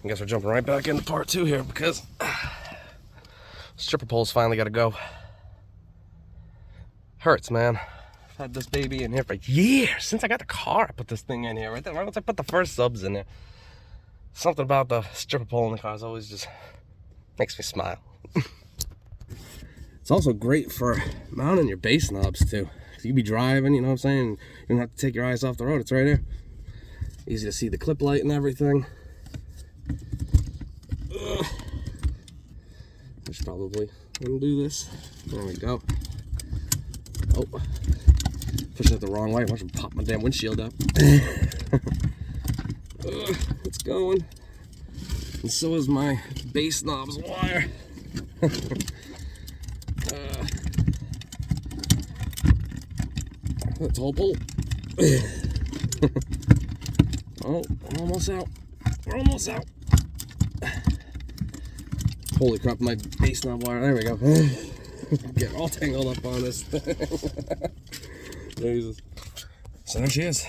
I guess we're jumping right back into part 2 here because stripper pole's finally got to go. Hurts, man. I've had this baby in here for years. Since I got the car, I put this thing in here. Right once I put the first subs in there, something about the stripper pole in the car always just makes me smile. It's also great for mounting your bass knobs too. You be driving, you know what I'm saying? You don't have to take your eyes off the road. It's right here. Easy to see the clip light and everything. I should probably undo this. There we go. Oh, pushing it the wrong way. I should pop my damn windshield up. It's going. And so is my bass knobs wire. That's all bolt. Oh, we're almost out. We're almost out. Holy crap, my bass knob wire. There we go. Get all tangled up on this thing. Jesus. So there she is.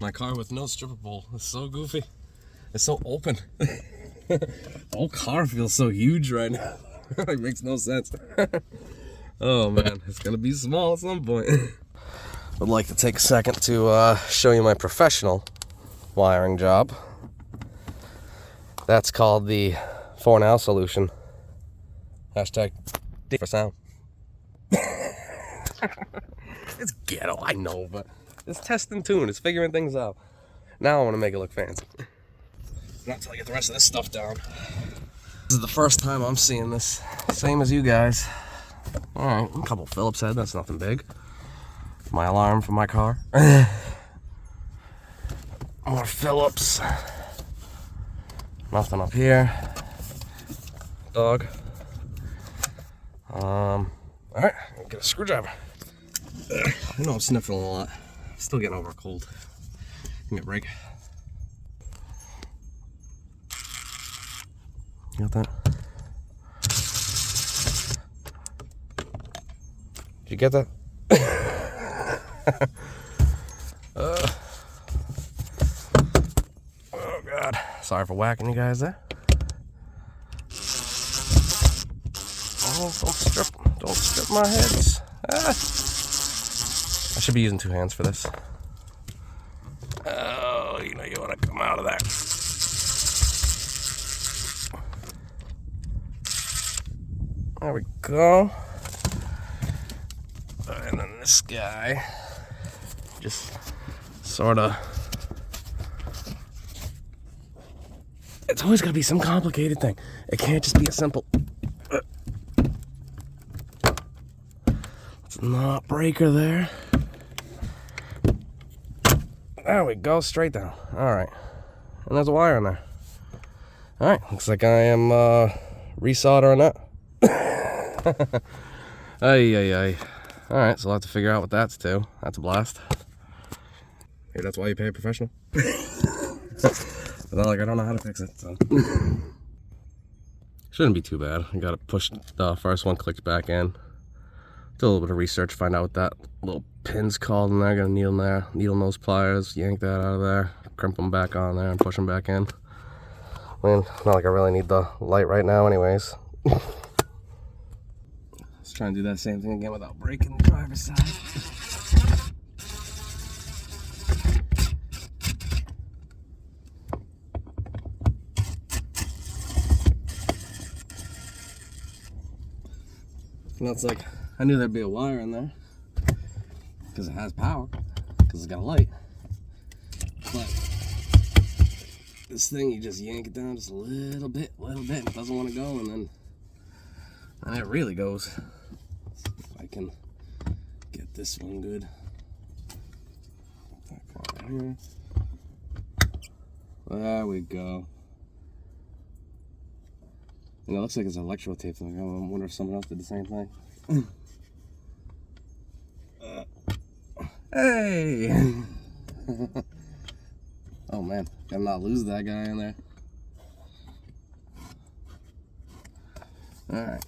My car with no stripper pole. It's so goofy. It's so open. The whole car feels so huge right now. It makes no sense. Oh man, it's gonna be small at some point. Would like to take a second to show you my professional wiring job. That's called the 4Now solution. Hashtag D for sound. It's ghetto, I know, but it's test and tune. It's figuring things out. Now I want to make it look fancy. Not until I get the rest of this stuff down. This is the first time I'm seeing this. Same as you guys. Alright, a couple Phillips head, that's nothing big. My alarm for my car. More Phillips. Nothing up here. Dog. Alright, get a screwdriver. I know I'm sniffling a lot. Still getting over a cold. Give me a break. You got that? Did you get that? Oh God. Sorry for whacking you guys there. Oh, don't strip my heads. Ah. I should be using 2 hands for this. Oh, you know you want to come out of there. There we go. And then this guy just sort of, it's always got to be some complicated thing. It can't just be a simple, let's not break her there. There we go, straight down. Alright, and there's a wire in there. Alright, looks like I am resoldering that. Ay. Alright, so I'll have to figure out what that's to. That's a blast. Hey, that's why you pay a professional? It's not like I don't know how to fix it, so. Shouldn't be too bad. I gotta push the first one, clicked back in. Do a little bit of research, find out what that little pin's called in there. Got a needle in there, needle nose pliers, yank that out of there, crimp them back on there and push them back in. I mean, not like I really need the light right now anyways. Let's try and do that same thing again without breaking the driver's side. And it's like, I knew there'd be a wire in there because it has power, because it's got a light. But this thing, you just yank it down just a little bit, and it doesn't want to go, and it really goes. Let's see if I can get this one good. Right here. There we go. And it looks like it's electro tape. I wonder if someone else did the same thing. Hey! Oh man, gotta not lose that guy in there. Alright,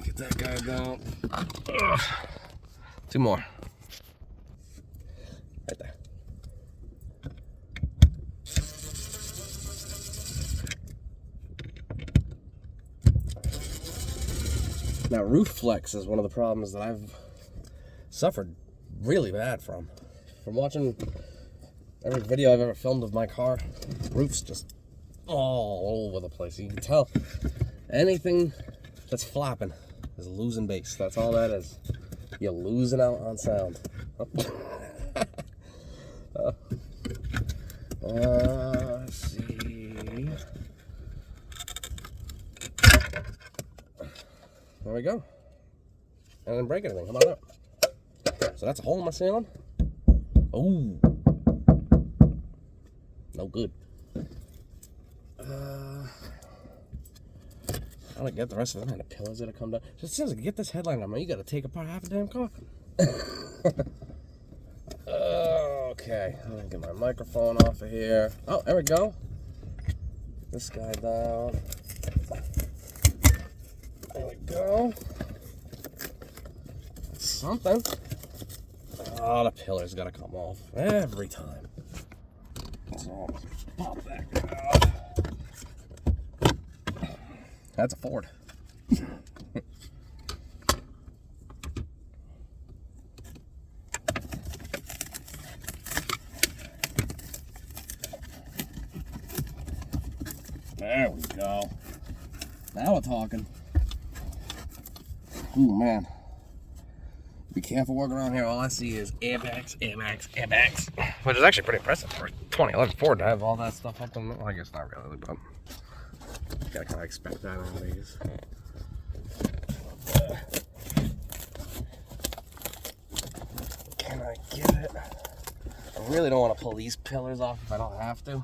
get that guy down. 2 more. Right there. Now, roof flex is one of the problems that I've suffered really bad from. From watching every video I've ever filmed of my car, roof's just all over the place. You can tell anything that's flapping is losing bass. That's all that is. You're losing out on sound. Let's see. There we go. I didn't break anything. How about that? So that's a hole in my ceiling. Oh, no good. I don't get the rest of them. And the pillars that have come down. Just seems like get this headline on, man. You got to take apart half a damn car. Okay, I'm gonna get my microphone off of here. Oh, there we go. Get this guy down. There we go. That's something. Oh, the pillar's gotta come off every time. So pop that out. That's a Ford. There we go. Now we're talking. Ooh, man. Be careful working around here. All I see is airbags, airbags, airbags. Which is actually pretty impressive for a 2011 Ford to have all that stuff up on. Well, I guess not really, but you gotta kind of expect that nowadays. Can I get it? I really don't want to pull these pillars off if I don't have to.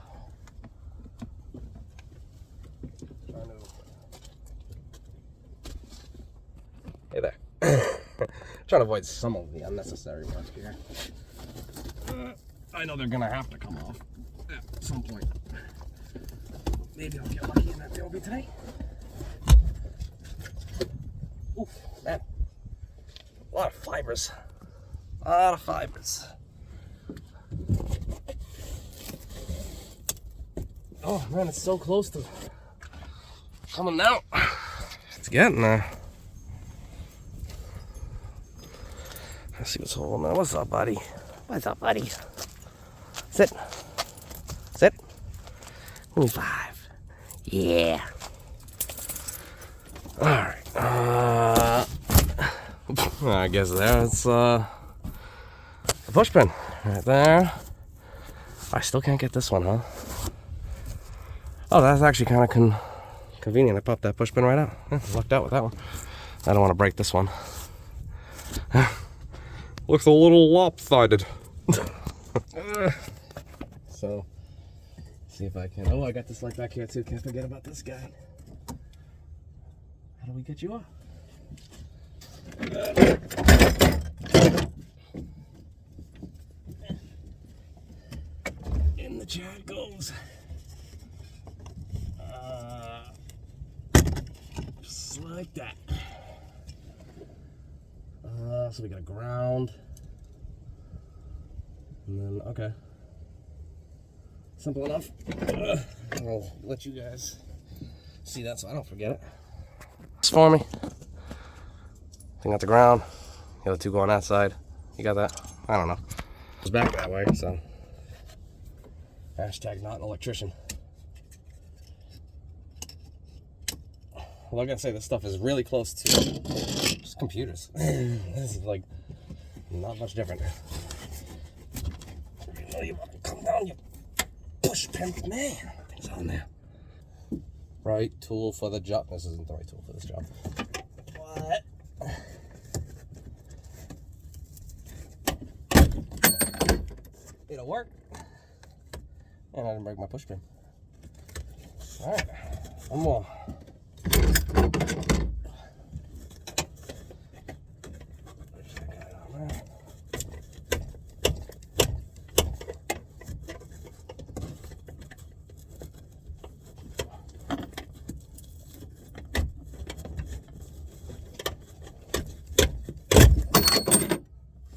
Hey there. Trying to avoid some of the unnecessary work here. I know they're gonna have to come off at some point. Maybe I'll get lucky and that they will be today. Ooh, man. A lot of fibers. A lot of fibers. Oh man, it's so close to coming out. It's getting there. Let's see what's holding on. What's up, buddy? What's up, buddy? Sit. Sit. 5. Yeah. Alright. I guess there's a push pin right there. I still can't get this one, huh? Oh, that's actually kind of convenient. I popped that push pin right out. Lucked out with that one. I don't want to break this one. Looks a little lopsided. So, see if I can. Oh, I got this light back here too. Can't forget about this guy. How do we get you off? In the chair it goes. Just like that. So we got a ground. And then, okay. Simple enough. I'll let you guys see that so I don't forget it. It's for me. Thing at the ground. The other two go on that side. You got that? I don't know. It was back that way, so. Hashtag not an electrician. Well, I gotta say, this stuff is really close to just computers. This is like not much different. You know, you want to come down, you push pin, man. Things on there. Right tool for the job. This isn't the right tool for this job. What? It'll work. And I didn't break my push pin. All right, one more.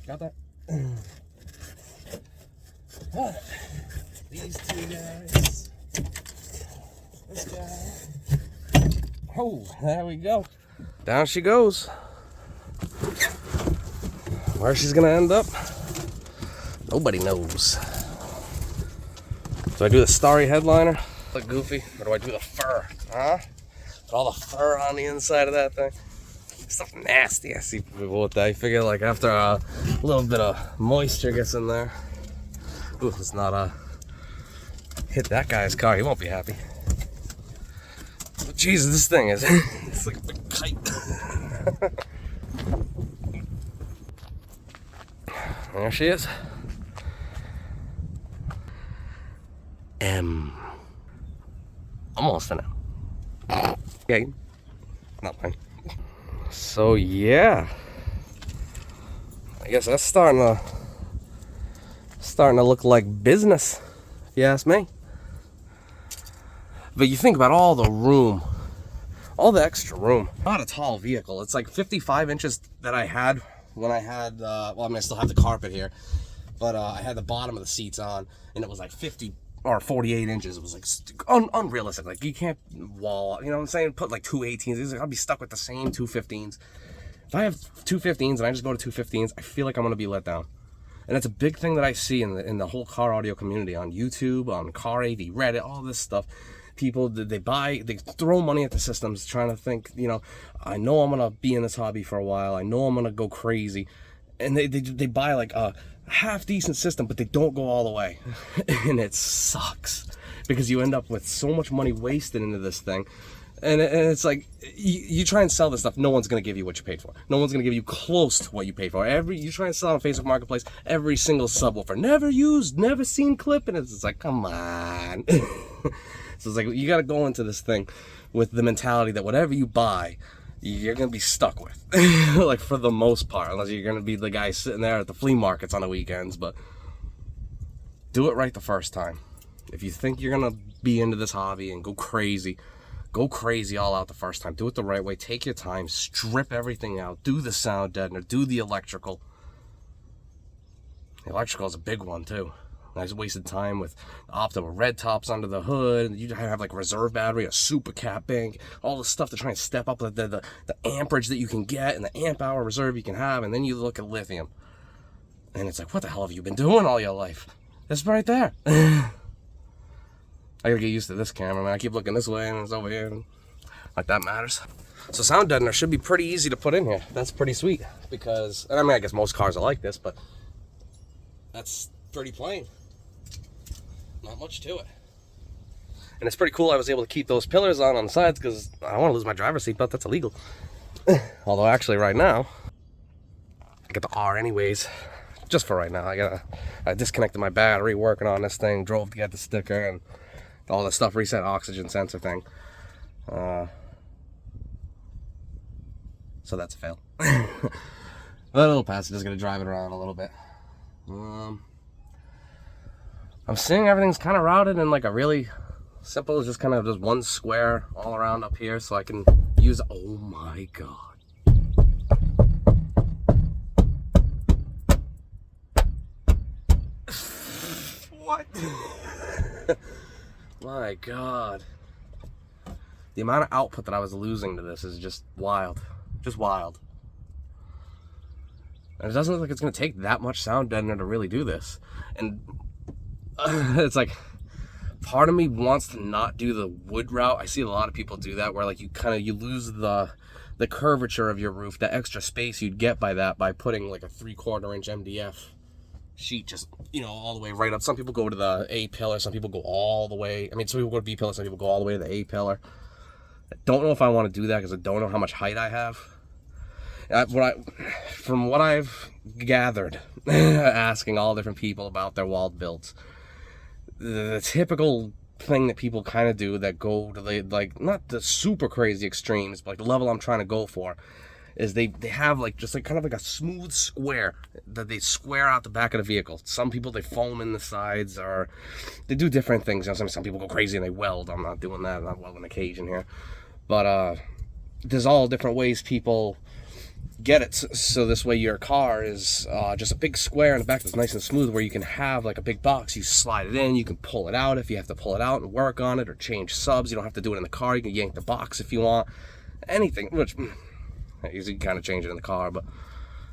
Got that? These two guys. This guy. Oh, there we go. Down she goes. Where she's gonna end up, nobody knows. Do I do the starry headliner? Look goofy, or do I do the fur? Huh? Put all the fur on the inside of that thing. Stuff nasty. I see people with that. I figure like after a little bit of moisture gets in there. Ooh, let's not hit that guy's car. He won't be happy. But Jesus, this thing is it's like a big kite. There she is. Almost an M. Yeah, not mine. So yeah, I guess that's starting to look like business, if you ask me. But you think about all the room, all the extra room. Not a tall vehicle. It's like 55 inches that I had when I had, well, I mean, I still have the carpet here, but I had the bottom of the seats on, and it was like 50 or 48 inches. It was like unrealistic. Like, you can't wall, you know what I'm saying? Put like two 18s. I'll be stuck with the same two 15s. If I have two 15s and I just go to two 15s, I feel like I'm going to be let down. And it's a big thing that I see in the whole car audio community, on YouTube, on Car AV, Reddit, all this stuff. People, they throw money at the systems trying to think, you know, I know I'm going to be in this hobby for a while. I know I'm going to go crazy. And they buy like a half decent system, but they don't go all the way. And it sucks because you end up with so much money wasted into this thing. And it's like, you try and sell this stuff, no one's going to give you what you paid for. No one's going to give you close to what you paid for. You try and sell on Facebook Marketplace, every single subwoofer, never used, never seen clip, and it's like, come on. So it's like, you got to go into this thing with the mentality that whatever you buy, you're going to be stuck with. Like, for the most part, unless you're going to be the guy sitting there at the flea markets on the weekends. But do it right the first time. If you think you're going to be into this hobby and go crazy all out the first time. Do it the right way. Take your time. Strip everything out. Do the sound deadener. Do the electrical. The electrical is a big one, too. I just wasted time with optimal red tops under the hood. You have like a reserve battery, a super cap bank, all the stuff to try and step up the amperage that you can get and the amp hour reserve you can have. And then you look at lithium. And it's like, what the hell have you been doing all your life? It's right there. I gotta get used to this camera, man. I keep looking this way and it's over here. And like that matters. So sound deadener should be pretty easy to put in here. That's pretty sweet because, and I mean, I guess most cars are like this, but that's pretty plain. Not much to it. And it's pretty cool I was able to keep those pillars on the sides because I don't want to lose my driver's seat belt. That's illegal. Although actually right now, I got the R anyways. Just for right now. I disconnected my battery working on this thing, drove to get the sticker and all the stuff, reset oxygen sensor thing. So that's a fail. That little passenger's gonna drive it around a little bit. I'm seeing everything's kind of routed in like a really simple, just kind of just one square all around up here, so I can use. Oh my god! What? My god! The amount of output that I was losing to this is just wild, just wild. And it doesn't look like it's going to take that much sound deadener to really do this. And it's like, part of me wants to not do the wood route. I see a lot of people do that, where like you lose the curvature of your roof, the extra space you'd get by that, by putting like a 3/4 inch MDF sheet just, you know, all the way right up. Some people go to the A pillar, some people go all the way. I mean, some people go to B pillar, some people go all the way to the A pillar. I don't know if I want to do that because I don't know how much height I have. From what I've gathered, asking all different people about their wall builds, the typical thing that people kind of do that go to the, like, not the super crazy extremes, but like the level I'm trying to go for, is they have like just like kind of like a smooth square that they square out the back of the vehicle. Some people, they foam in the sides, or they do different things. You know, some people go crazy and they weld. I'm not doing that. I'm not welding occasion here, but there's all different ways people get it, so this way your car is just a big square in the back that's nice and smooth, where you can have like a big box. You slide it in, you can pull it out if you have to pull it out and work on it, or change subs. You don't have to do it in the car. You can yank the box if you want. Anything, which You can kind of change it in the car, but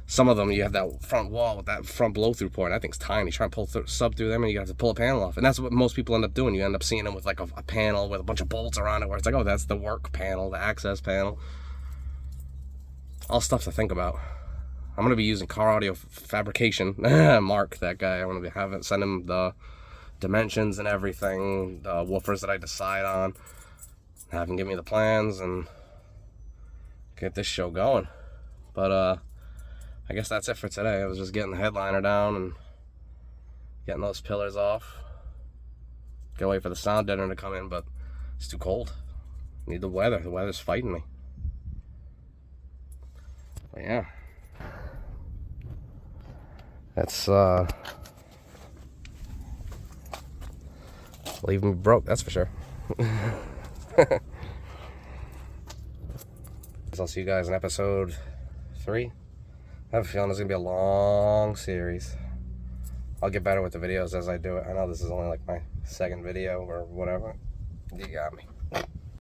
some of them, you have that front wall with that front blow-through port. That thing's tiny. Try and pull sub through them, and you have to pull a panel off. And that's what most people end up doing. You end up seeing them with like a panel with a bunch of bolts around it, where it's like, oh, that's the work panel, the access panel. All stuff to think about. I'm going to be using Car Audio Fabrication. Mark, that guy. I'm going to be send him the dimensions and everything, the woofers that I decide on. Have him give me the plans and get this show going. But, I guess that's it for today. I was just getting the headliner down and getting those pillars off. Gotta wait for the sound deadener to come in, but it's too cold. Need the weather. The weather's fighting me. But yeah. That's leaving me broke, that's for sure. I'll see you guys in episode 3. I have a feeling it's going to be a long series. I'll get better with the videos as I do it. I know this is only like my second video or whatever. You got me.